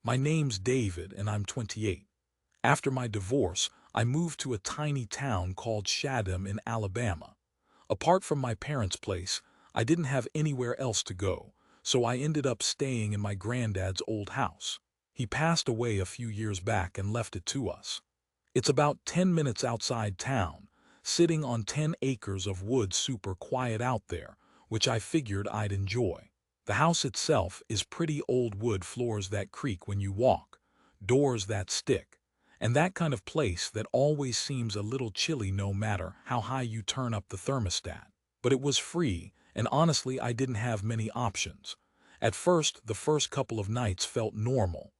My name's David and I'm 28. After my divorce, I moved to a tiny town called Shaddam in Alabama. Apart from my parents' place, I didn't have anywhere else to go, so I ended up staying in my granddad's old house. He passed away a few years back and left it to us. It's about 10 minutes outside town, sitting on 10 acres of woods, super quiet out there, which I figured I'd enjoy. The house itself is pretty old wood, floors that creak when you walk, doors that stick, and that kind of place that always seems a little chilly no matter how high you turn up the thermostat. But it was free, and honestly I didn't have many options. At first, the first couple of nights felt normal.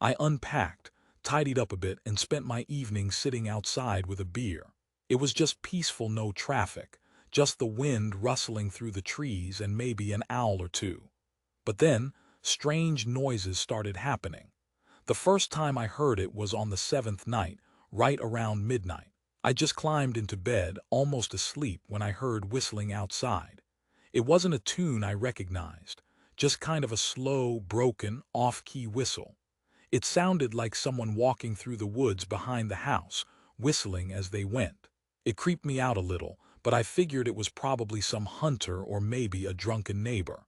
I unpacked, tidied up a bit, and spent my evening sitting outside with a beer. It was just peaceful, no traffic, just the wind rustling through the trees and maybe an owl or two. But then, strange noises started happening. The first time I heard it was on the seventh night, right around midnight. I just climbed into bed, almost asleep, when I heard whistling outside. It wasn't a tune I recognized, just kind of a slow, broken, off-key whistle. It sounded like someone walking through the woods behind the house, whistling as they went. It creeped me out a little, but I figured it was probably some hunter or maybe a drunken neighbor.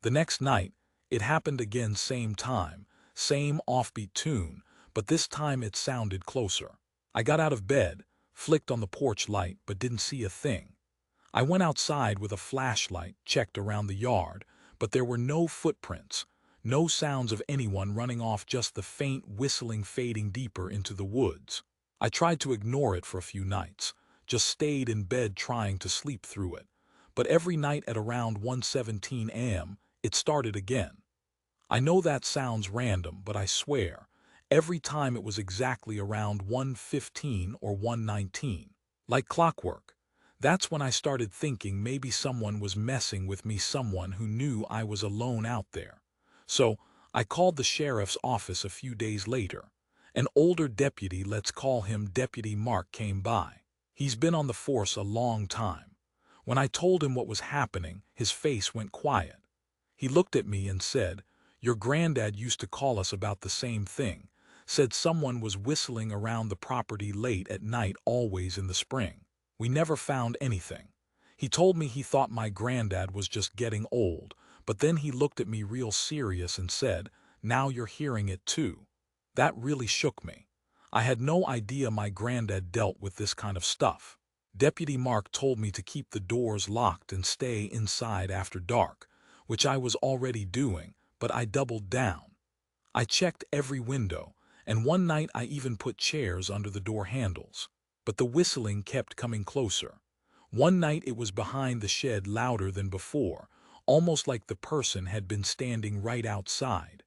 The next night, it happened again, same time, same offbeat tune, but this time it sounded closer. I got out of bed, flicked on the porch light, but didn't see a thing. I went outside with a flashlight, checked around the yard, but there were no footprints, no sounds of anyone running off, just the faint whistling fading deeper into the woods. I tried to ignore it for a few nights, just stayed in bed trying to sleep through it. But every night at around 1:17 a.m., it started again. I know that sounds random, but I swear, every time it was exactly around 1:15 or 1:19. Like clockwork. That's when I started thinking maybe someone was messing with me, someone who knew I was alone out there. So, I called the sheriff's office a few days later. An older deputy, let's call him Deputy Mark, came by. He's been on the force a long time. When I told him what was happening, his face went quiet. He looked at me and said, "Your granddad used to call us about the same thing, said someone was whistling around the property late at night, always in the spring. We never found anything." He told me he thought my granddad was just getting old, but then he looked at me real serious and said, "Now you're hearing it too." That really shook me. I had no idea my granddad dealt with this kind of stuff. Deputy Mark told me to keep the doors locked and stay inside after dark, which I was already doing, but I doubled down. I checked every window, and one night I even put chairs under the door handles. But the whistling kept coming closer. One night it was behind the shed, louder than before, almost like the person had been standing right outside.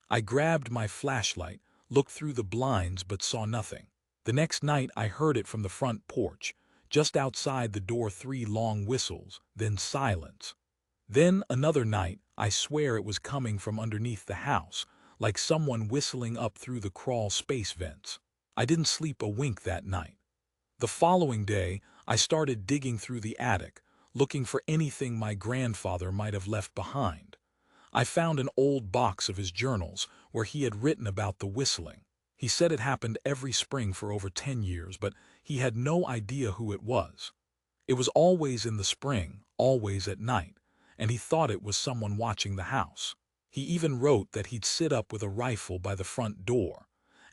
I grabbed my flashlight, looked through the blinds, but saw nothing. The next night I heard it from the front porch, just outside the door, 3 long whistles, then silence. Then another night, I swear it was coming from underneath the house, like someone whistling up through the crawl space vents. I didn't sleep a wink that night. The following day, I started digging through the attic, looking for anything my grandfather might have left behind. I found an old box of his journals where he had written about the whistling. He said it happened every spring for over 10 years, but he had no idea who it was. It was always in the spring, always at night, and he thought it was someone watching the house. He even wrote that he'd sit up with a rifle by the front door.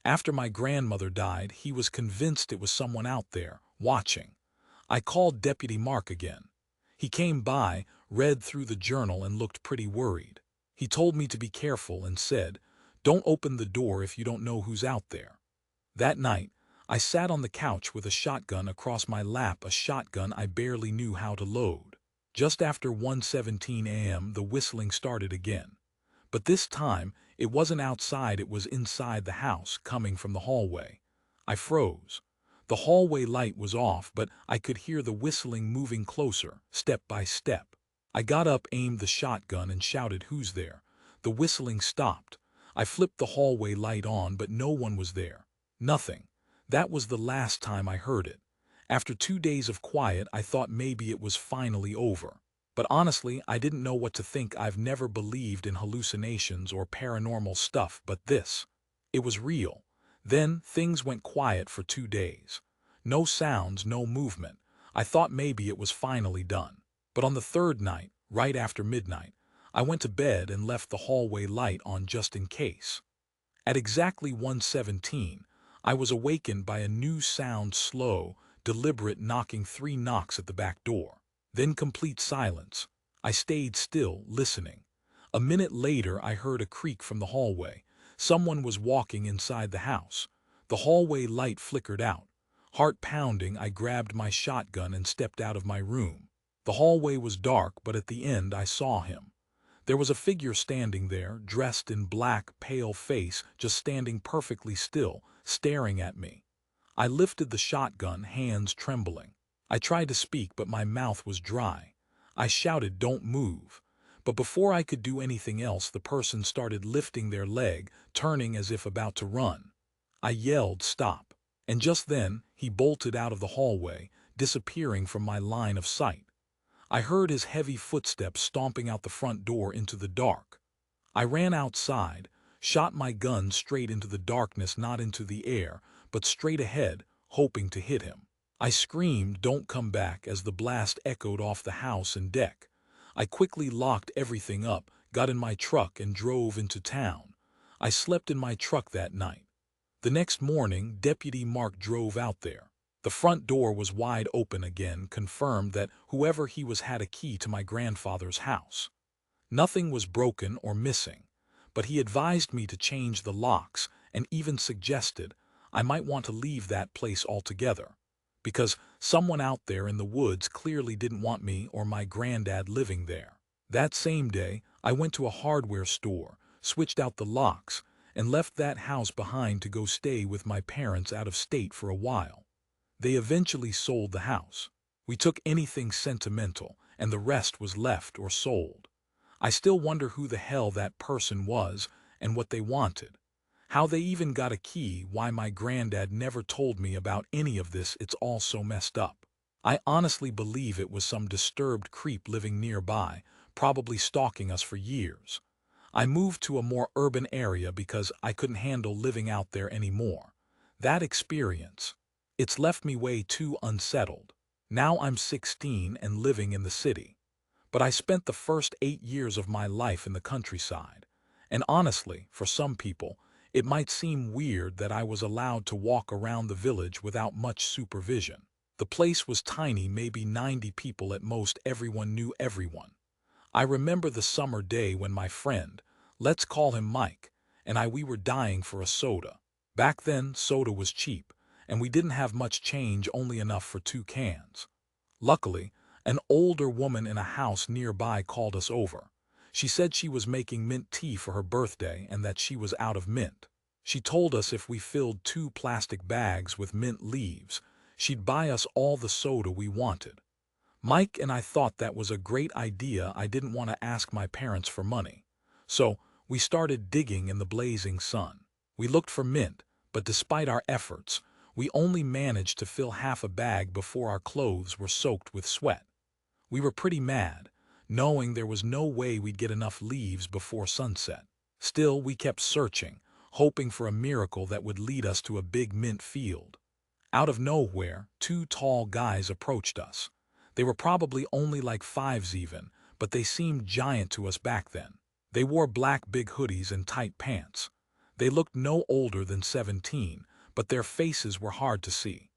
After my grandmother died, he was convinced it was someone out there, watching. I called Deputy Mark again. He came by, read through the journal, and looked pretty worried. He told me to be careful and said, "Don't open the door if you don't know who's out there." That night, I sat on the couch with a shotgun across my lap, a shotgun I barely knew how to load. Just after 1:17 a.m., the whistling started again. But this time, it wasn't outside, it was inside the house, coming from the hallway. I froze. The hallway light was off, but I could hear the whistling moving closer, step by step. I got up, aimed the shotgun, and shouted, "Who's there?" The whistling stopped. I flipped the hallway light on, but no one was there. Nothing. That was the last time I heard it. After 2 days of quiet, I thought maybe it was finally over. But honestly, I didn't know what to think. I've never believed in hallucinations or paranormal stuff, but this, it was real. Then things went quiet for 2 days. No sounds, no movement. I thought maybe it was finally done. But on the third night, right after midnight, I went to bed and left the hallway light on just in case. At exactly 1:17, I was awakened by a new sound, slow, deliberate knocking, 3 knocks at the back door. Then complete silence. I stayed still, listening. A minute later, I heard a creak from the hallway. Someone was walking inside the house. The hallway light flickered out. Heart pounding, I grabbed my shotgun and stepped out of my room. The hallway was dark, but at the end I saw him. There was a figure standing there, dressed in black, pale face, just standing perfectly still, staring at me. I lifted the shotgun, hands trembling. I tried to speak, but my mouth was dry. I shouted, "Don't move." But before I could do anything else, the person started lifting their leg, turning as if about to run. I yelled, "Stop." And just then, he bolted out of the hallway, disappearing from my line of sight. I heard his heavy footsteps stomping out the front door into the dark. I ran outside, shot my gun straight into the darkness, not into the air, but straight ahead, hoping to hit him. I screamed, "Don't come back," as the blast echoed off the house and deck. I quickly locked everything up, got in my truck, and drove into town. I slept in my truck that night. The next morning, Deputy Mark drove out there. The front door was wide open again, confirmed that whoever he was had a key to my grandfather's house. Nothing was broken or missing, but he advised me to change the locks and even suggested I might want to leave that place altogether, because someone out there in the woods clearly didn't want me or my granddad living there. That same day, I went to a hardware store, switched out the locks, and left that house behind to go stay with my parents out of state for a while. They eventually sold the house. We took anything sentimental, and the rest was left or sold. I still wonder who the hell that person was and what they wanted. How they even got a key, why my granddad never told me about any of this. It's all so messed up. I honestly believe it was some disturbed creep living nearby, probably stalking us for years. I moved to a more urban area because I couldn't handle living out there anymore. That experience, it's left me way too unsettled. Now I'm 16 and living in the city. But I spent the first 8 years of my life in the countryside. And honestly, for some people, it might seem weird that I was allowed to walk around the village without much supervision. The place was tiny, maybe 90 people at most. Everyone knew everyone. I remember the summer day when my friend, let's call him Mike, and we were dying for a soda. Back then, soda was cheap, and we didn't have much change, only enough for 2 cans. Luckily, an older woman in a house nearby called us over. She said she was making mint tea for her birthday and that she was out of mint. She told us if we filled 2 plastic bags with mint leaves, she'd buy us all the soda we wanted. Mike and I thought that was a great idea. I didn't want to ask my parents for money. So we started digging in the blazing sun. We looked for mint, but despite our efforts, we only managed to fill half a bag before our clothes were soaked with sweat. We were pretty mad, knowing there was no way we'd get enough leaves before sunset. Still, we kept searching, hoping for a miracle that would lead us to a big mint field. Out of nowhere, 2 tall guys approached us. They were probably only like 5s even, but they seemed giant to us back then. They wore black big hoodies and tight pants. They looked no older than 17, but their faces were hard to see.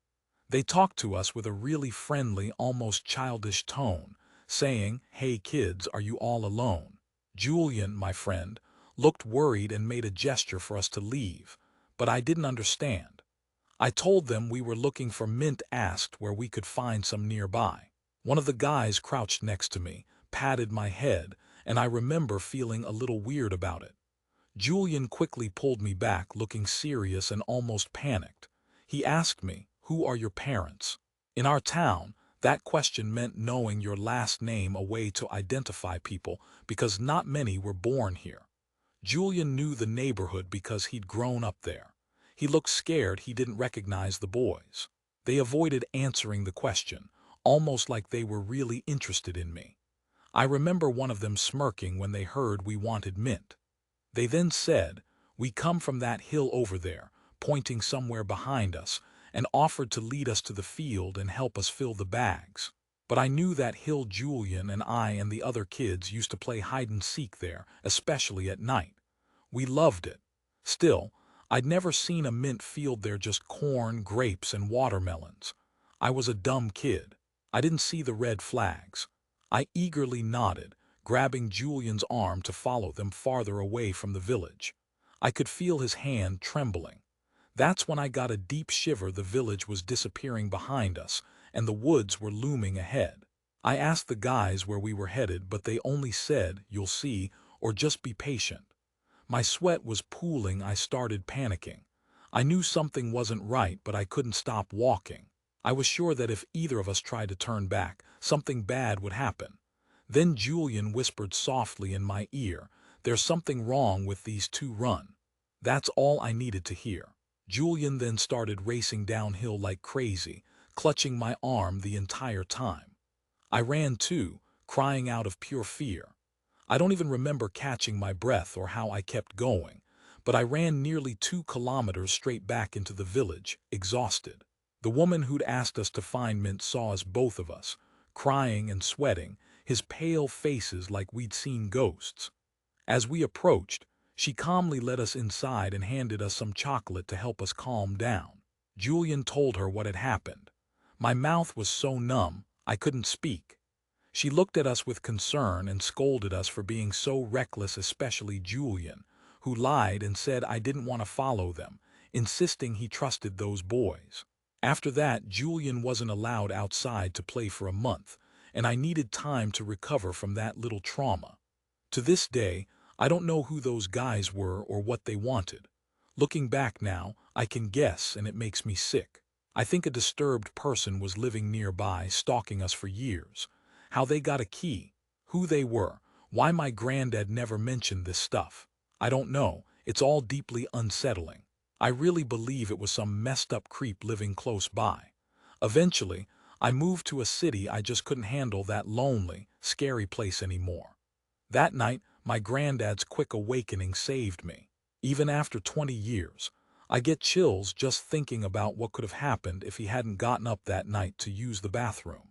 They talked to us with a really friendly, almost childish tone, saying, "Hey kids, are you all alone?" Julian, my friend, looked worried and made a gesture for us to leave, but I didn't understand. I told them we were looking for mint, asked where we could find some nearby. One of the guys crouched next to me, patted my head, and I remember feeling a little weird about it. Julian quickly pulled me back, looking serious and almost panicked. He asked me, "Who are your parents?" In our town, that question meant knowing your last name, a way to identify people, because not many were born here. Julian knew the neighborhood because he'd grown up there. He looked scared. He didn't recognize the boys. They avoided answering the question, almost like they were really interested in me. I remember one of them smirking when they heard we wanted mint. They then said, "We come from that hill over there," pointing somewhere behind us, and offered to lead us to the field and help us fill the bags. But I knew that hill. Julian and I and the other kids used to play hide-and-seek there, especially at night. We loved it. Still, I'd never seen a mint field there, just corn, grapes, and watermelons. I was a dumb kid. I didn't see the red flags. I eagerly nodded, grabbing Julian's arm to follow them farther away from the village. I could feel his hand trembling. That's when I got a deep shiver. The village was disappearing behind us, and the woods were looming ahead. I asked the guys where we were headed, but they only said, "You'll see," or "Just be patient." My sweat was pooling. I started panicking. I knew something wasn't right, but I couldn't stop walking. I was sure that if either of us tried to turn back, something bad would happen. Then Julian whispered softly in my ear, "There's something wrong with these two. Run." That's all I needed to hear. Julian then started racing downhill like crazy, clutching my arm the entire time. I ran too, crying out of pure fear. I don't even remember catching my breath or how I kept going, but I ran nearly 2 kilometers straight back into the village, exhausted. The woman who'd asked us to find mint saw us, both of us, crying and sweating, his pale faces like we'd seen ghosts. As we approached, she calmly led us inside and handed us some chocolate to help us calm down. Julian told her what had happened. My mouth was so numb, I couldn't speak. She looked at us with concern and scolded us for being so reckless, especially Julian, who lied and said I didn't want to follow them, insisting he trusted those boys. After that, Julian wasn't allowed outside to play for a month, and I needed time to recover from that little trauma. To this day, I don't know who those guys were or what they wanted. Looking back now, I can guess, and it makes me sick. I think a disturbed person was living nearby, stalking us for years. How they got a key, who they were, why my granddad never mentioned this stuff, I don't know. It's all deeply unsettling. I really believe it was some messed up creep living close by. Eventually, I moved to a city. I just couldn't handle that lonely, scary place anymore. That night, my granddad's quick awakening saved me. Even after 20 years, I get chills just thinking about what could have happened if he hadn't gotten up that night to use the bathroom.